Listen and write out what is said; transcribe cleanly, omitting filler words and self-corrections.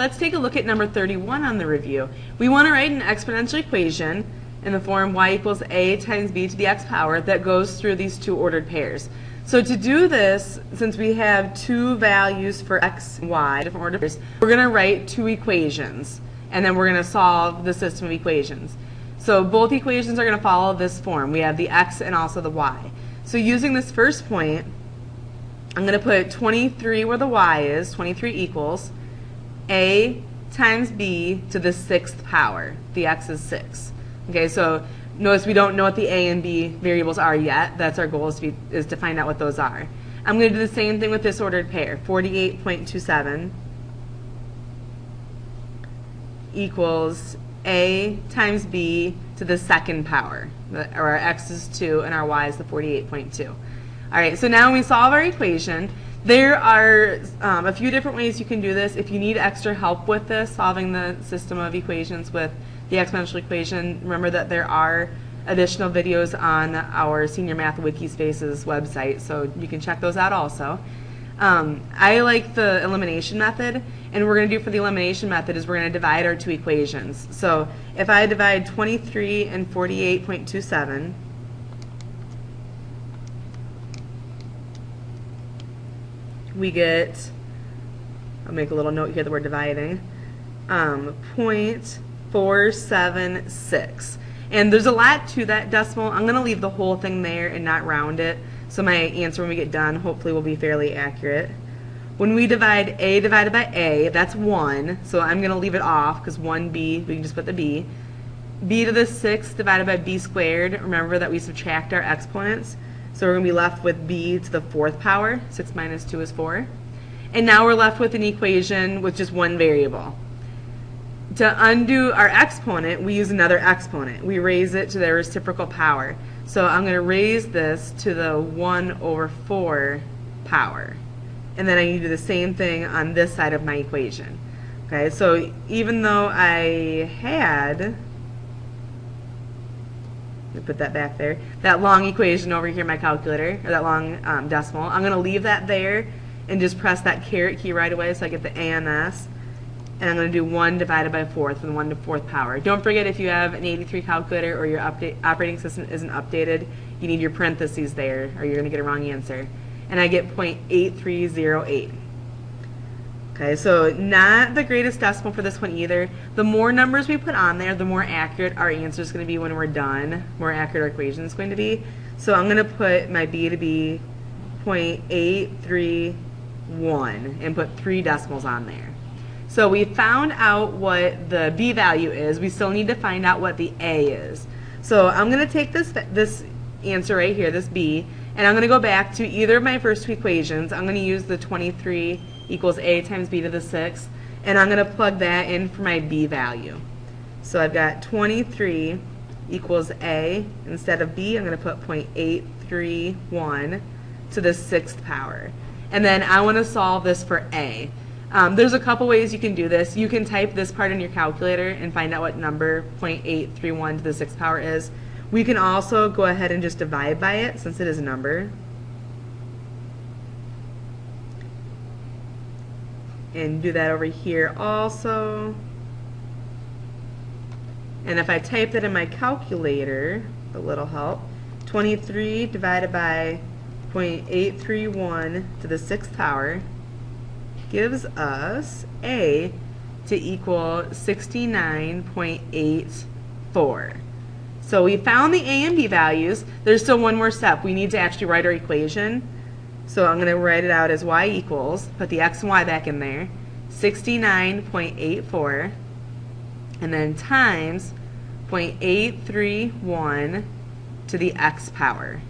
let's take a look at number 31 on the review. We want to write an exponential equation in the form y equals a times b to the x power that goes through these two ordered pairs. So to do this, since we have two values for x and y, different ordered pairs, we're going to write two equations, and then we're going to solve the system of equations. So both equations are going to follow this form. We have the x and also the y. So using this first point, I'm going to put 23 where the y is, 23 equals a times b to the 6th power. The x is 6. Okay, so notice we don't know what the a and b variables are yet. That's our goal, is to find out what those are. I'm going to do the same thing with this ordered pair. 48.27 equals a times b to the 2nd power. Our x is 2 and our y is the 48.2. All right, so now when we solve our equation, there are a few different ways you can do this. If you need extra help with this, solving the system of equations with the exponential equation, remember that there are additional videos on our Senior Math Wikispaces website, so you can check those out also. I like the elimination method, and what we're going to do for the elimination method is we're going to divide our two equations. So if I divide 23 and 48.27, we get, I'll make a little note here that we're dividing, 0.476. And there's a lot to that decimal. I'm going to leave the whole thing there and not round it, so my answer when we get done hopefully will be fairly accurate. When we divide a divided by a, that's 1, so I'm going to leave it off because 1b, we can just put the b. b to the 6th divided by b squared, remember that we subtract our exponents, so we're going to be left with b to the 4th power. 6 minus 2 is 4. And now we're left with an equation with just one variable. To undo our exponent, we use another exponent. We raise it to the reciprocal power. So I'm going to raise this to the 1/4 power. And then I need to do the same thing on this side of my equation. Okay, so even though I had, let me put that back there, that long equation over here in my calculator, or that long decimal, I'm going to leave that there and just press that caret key right away so I get the a and s. And I'm going to do 1 divided by 4th from the 1/4 power. Don't forget, if you have an 83 calculator or your operating system isn't updated, you need your parentheses there or you're going to get a wrong answer. And I get 0.8308. Okay, so not the greatest decimal for this one either. The more numbers we put on there, the more accurate our answer is going to be when we're done, more accurate our equation is going to be. So I'm going to put my b to be 0.831 and put 3 decimals on there. So we found out what the b value is. We still need to find out what the a is. So I'm going to take this answer right here, this b, and I'm going to go back to either of my first two equations. I'm going to use the 23 equals a times b to the 6th, and I'm going to plug that in for my b value. So I've got 23 equals a. Instead of b, I'm going to put 0.831 to the 6th power. And then I want to solve this for a. There's a couple ways you can do this. You can type this part in your calculator and find out what number 0.831 to the 6th power is. We can also go ahead and just divide by it since it is a number. And do that over here also. And if I type that in my calculator, a little help, 23 divided by 0.831 to the 6th power gives us a to equal 69.84. So we found the a and b values. There's still one more step. We need to actually write our equation. So I'm going to write it out as y equals, put the x and y back in there, 69.84, and then times 0.831 to the x power.